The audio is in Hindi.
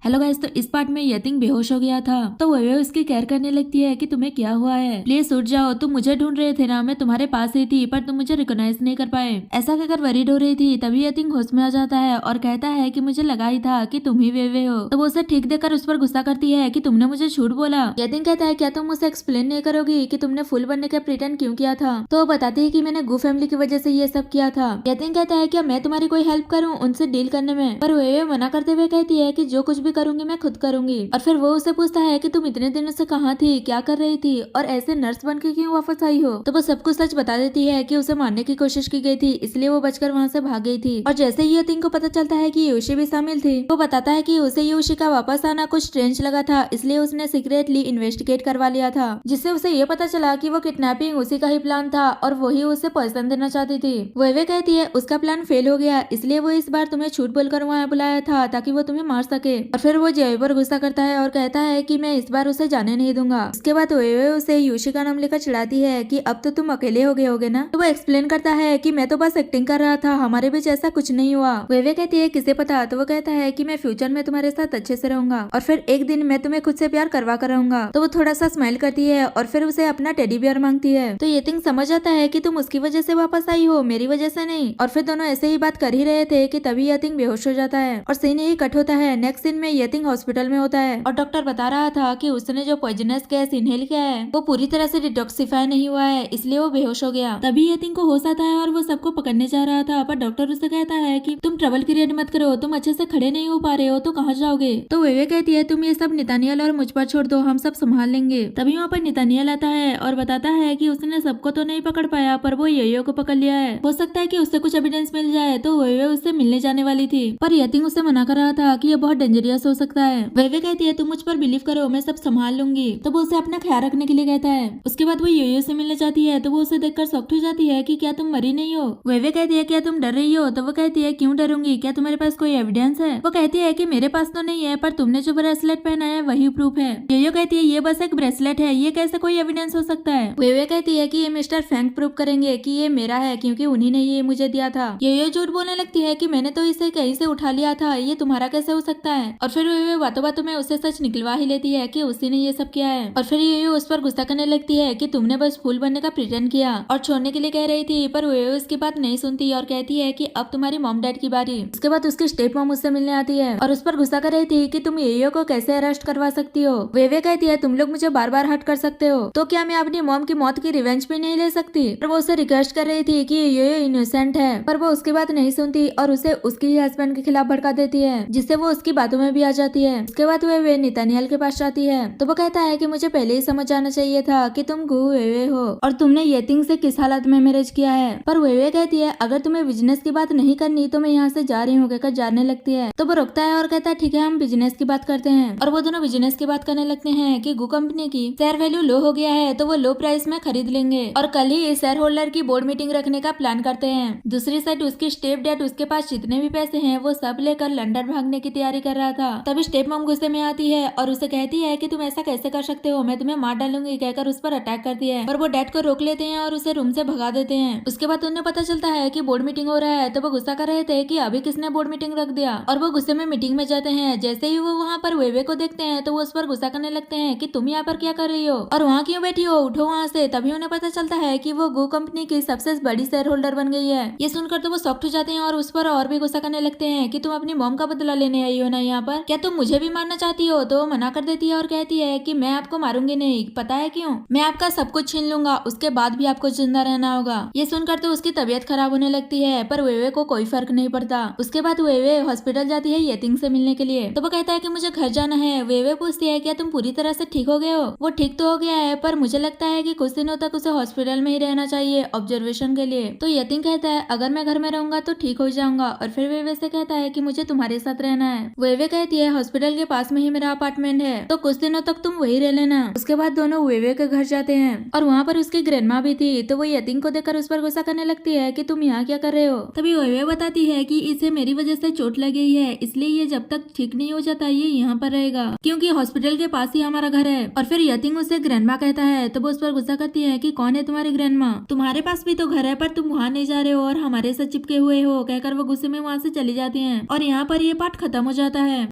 हेलो गाइस, तो इस पार्ट में यतिंग बेहोश हो गया था तो वेवे उसकी केयर करने लगती है कि तुम्हें क्या हुआ है, प्लीज उठ जाओ, तुम मुझे ढूंढ रहे थे ना, मैं तुम्हारे पास ही थी पर तुम मुझे रिकॉग्नाइज नहीं कर पाए। ऐसा कहकर वरीड हो रही थी तभी यतिंग होश में आ जाता है और कहता है कि मुझे लगा ही था कि तुम ही वेवे हो। तो वो उसे ठीक देखकर उस पर गुस्सा करती है कि तुमने मुझे झूठ बोला। यतिंग कहता है क्या तुम मुझे एक्सप्लेन नहीं करोगी कि तुमने फुल बनने का प्रिटेंड क्यों किया था। तो वो बताती है कि मैंने गू फैमिली की वजह से ये सब किया था। यतिंग कहता है क्या मैं तुम्हारी कोई हेल्प करूँ उनसे डील करने में, पर वेवे मना करते हुए कहती है कि जो कुछ भी करूंगी मैं खुद करूंगी। और फिर वो उसे पूछता है कि तुम इतने दिनों से कहाँ थी, क्या कर रही थी और ऐसे नर्स बन के क्यों वापस आई हो। तो वो सब कुछ सच बता देती है कि उसे मारने की कोशिश की गई थी इसलिए वो बचकर वहाँ से भाग गई थी। और जैसे ही यतिंग को पता चलता है कि योशी भी शामिल थी, वो बताता है कि उसे योशी का वापस आना कुछ स्ट्रेंज लगा था इसलिए उसने सीक्रेटली इन्वेस्टिगेट करवा लिया था, जिससे उसे ये पता चला कि वो किडनैपिंग उसी का ही प्लान था और वही उसे पॉइजन देना चाहती थी। वे कहती है उसका प्लान फेल हो गया इसलिए वो इस बार तुम्हें झूठ बोलकर वहाँ बुलाया था ताकि वो तुम्हें मार सके। और फिर वो जेवे पर गुस्सा करता है और कहता है कि मैं इस बार उसे जाने नहीं दूंगा। उसके बाद वेवे उसे योशी का नाम लेकर चिढ़ाती है कि अब तो तुम अकेले हो गए होगे ना। तो वो एक्सप्लेन करता है कि मैं तो बस एक्टिंग कर रहा था, हमारे बीच ऐसा कुछ नहीं हुआ। वेवे कहती है किसे पता। तो वो कहता है कि मैं फ्यूचर में तुम्हारे साथ अच्छे से रहूंगा और फिर एक दिन मैं तुम्हें खुद से प्यार करवा कर रहूंगा। तो वो थोड़ा सा स्माइल करती है और फिर उसे अपना टेडी बियर मांगती है। तो यतिंग समझ जाता है कि तुम उसकी वजह से वापस आई हो, मेरी वजह से नहीं। और फिर दोनों ऐसे ही बात कर ही रहे थे कि तभी यतिंग बेहोश हो जाता है और सीन यही कट होता है। नेक्स्ट सीन में यतिंग हॉस्पिटल में होता है और डॉक्टर बता रहा था कि उसने जो पॉइजनस गैस इनहेल किया है वो पूरी तरह से डिटॉक्सिफाई नहीं हुआ है इसलिए वो बेहोश हो गया। तभी यतिंग को होश आता है और वो सबको पकड़ने जा रहा था, पर डॉक्टर उसे कहता है कि तुम ट्रबल क्रिएट मत करो, तुम अच्छे से खड़े नहीं हो पा रहे हो तो कहाँ जाओगे। तो वेवे कहती है तुम ये सब नितानियल और मुझ पर छोड़ दो, हम सब संभाल लेंगे। तभी वहाँ पर नितानियल आता है और बताता है कि उसने सबको तो नहीं पकड़ पाया पर वो योयो को पकड़ लिया है, हो सकता है कि उससे कुछ एविडेंस मिल जाए। तो वेवे उससे मिलने जाने वाली थी पर यतिंग उसे मना कर रहा था कि ये बहुत डेंजरियस हो सकता है। वेवे कहती है तुम मुझ पर बिलीव करो, मैं सब संभाल लूंगी। तो वो उसे अपना ख्याल रखने के लिए कहता है। उसके बाद वो योयो से मिलने जाती है तो वो उसे देखकर शॉक्ड हो जाती है कि क्या तुम मरी नहीं हो। वेवे कहती है क्या तुम डर रही हो। तो वो कहती है क्यों डरूंगी, क्या तुम्हारे पास कोई एविडेंस है। वो कहती है कि मेरे पास तो नहीं है पर तुमने जो ब्रेसलेट पहना है वही प्रूफ है। योयो कहती है ये बस एक ब्रेसलेट है, ये कैसे कोई एविडेंस हो सकता है। वेवे कहती है कि ये मिस्टर फैंक प्रूफ करेंगे कि ये मेरा है क्योंकि उन्हीं ने ये मुझे दिया था। योयो झूठ बोलने लगती है कि मैंने तो इसे कहीं से उठा लिया था, ये तुम्हारा कैसे हो सकता है। और फिर वेवे बातों बातों में उससे सच निकलवा ही लेती है कि उसी ने ये सब किया है। और फिर योयो उस पर गुस्सा करने लगती है कि तुमने बस फूल बनने का प्रिटेंड किया और छोड़ने के लिए कह रही थी, पर वेवे उसकी बात नहीं सुनती और कहती है कि अब तुम्हारी मॉम डैड की बारी। उसके बाद उसकी स्टेप मॉम उससे मिलने आती है और उस पर गुस्सा कर रही थी कि तुम योयो को कैसे अरेस्ट करवा सकती हो। वेवे कहती है तुम लोग मुझे बार बार हर्ट कर सकते हो तो क्या मैं अपनी मॉम की मौत की रिवेंज भी नहीं ले सकती। पर वो उसे रिक्वेस्ट कर रही थी कि योयो इनोसेंट है, पर वो उसकी बात नहीं सुनती और उसे उसके ही हस्बैंड के खिलाफ भड़का देती है, जिससे वो उसकी बातों में भी आ जाती है। उसके बाद वे नितानियल के पास जाती है तो वो कहता है कि मुझे पहले ही समझ जाना चाहिए था कि तुम गु वेवे हो और तुमने यतिंग से किस हालत में मैरिज किया है। पर वेवे कहती है अगर तुम्हें बिजनेस की बात नहीं करनी तो मैं यहाँ से जा रही हूँ कहकर जाने लगती है। तो वो रुकता है और कहता है ठीक है हम बिजनेस की बात करते हैं। और वो दोनों बिजनेस की बात करने लगते हैं कि गु कंपनी की शेयर वैल्यू लो हो गया है तो वो लो प्राइस में खरीद लेंगे और कल ही शेयर होल्डर की बोर्ड मीटिंग रखने का प्लान करते हैं। दूसरी साइड उसकी स्टेप डैड उसके पास जितने भी पैसे हैं वो सब लेकर लंदन भागने की तैयारी कर रहा था। तभी स्टेप मॉम गुस्से में आती है और उसे कहती है कि तुम ऐसा कैसे कर सकते हो, मैं तुम्हें मार डालूंगी कहकर उस पर अटैक करती है। पर वो डैड को रोक लेते हैं और उसे रूम से भगा देते हैं। उसके बाद उन्हें पता चलता है कि बोर्ड मीटिंग हो रहा है तो वो गुस्सा कर रहे थे कि अभी किसने बोर्ड मीटिंग रख दिया और वो गुस्से में मीटिंग में जाते हैं। जैसे ही वो वहाँ पर वेवे को देखते हैं तो वो उस पर गुस्सा करने लगते हैं कि तुम यहाँ पर क्या कर रही हो और वहाँ क्यों बैठी हो, उठो वहाँ से। तभी उन्हें पता चलता है कि वो गो कंपनी की सबसे बड़ी शेयर होल्डर बन गई है। ये सुनकर तो वो शॉक्ड हो जाते हैं और उस पर और भी गुस्सा करने लगते हैं कि तुम अपनी मॉम का बदला लेने आई हो ना यहाँ पर, क्या तुम मुझे भी मारना चाहती हो। तो वो मना कर देती है और कहती है कि मैं आपको मारूंगी नहीं, पता है क्यों, मैं आपका सब कुछ छीन लूंगा उसके बाद भी आपको जिंदा रहना होगा। ये सुनकर तो उसकी तबीयत खराब होने लगती है पर वेवे को कोई फर्क नहीं पड़ता। उसके बाद वेवे हॉस्पिटल जाती है यतिंग से मिलने के लिए तो वो कहता है कि मुझे घर जाना है। वेवे पूछती है क्या तुम पूरी तरह से ठीक हो गए हो। वो ठीक तो हो गया है पर मुझे लगता है कि कुछ दिनों तक उसे हॉस्पिटल में ही रहना चाहिए ऑब्जर्वेशन के लिए। तो यतिंग कहता है अगर मैं घर में रहूंगा तो ठीक हो जाऊंगा और फिर वेवे से कहता है कि मुझे तुम्हारे साथ रहना है। वेवे कहती है हॉस्पिटल के पास में ही मेरा अपार्टमेंट है तो कुछ दिनों तक तुम वही रह लेना। उसके बाद दोनों वेवे के घर जाते हैं और वहाँ पर उसकी ग्रैंडमा भी थी तो वो यतिंग को देखकर उस पर गुस्सा करने लगती है कि तुम यहाँ क्या कर रहे हो। तभी वेवे बताती है कि इसे मेरी वजह से चोट लगी है इसलिए ये जब तक ठीक नहीं हो जाता ये यहाँ पर रहेगा क्योंकि हॉस्पिटल के पास ही हमारा घर है। और फिर यतिंग उसे ग्रैंडमा कहता है तो वो उस पर गुस्सा करती है कि कौन है तुम्हारी ग्रैंडमा, तुम्हारे पास भी तो घर है पर तुम वहाँ नहीं जा रहे हो और हमारे साथ चिपके हुए हो कहकर वो गुस्से में वहाँ से चली जाती है और यहाँ पर ये पार्ट खत्म हो जाता है।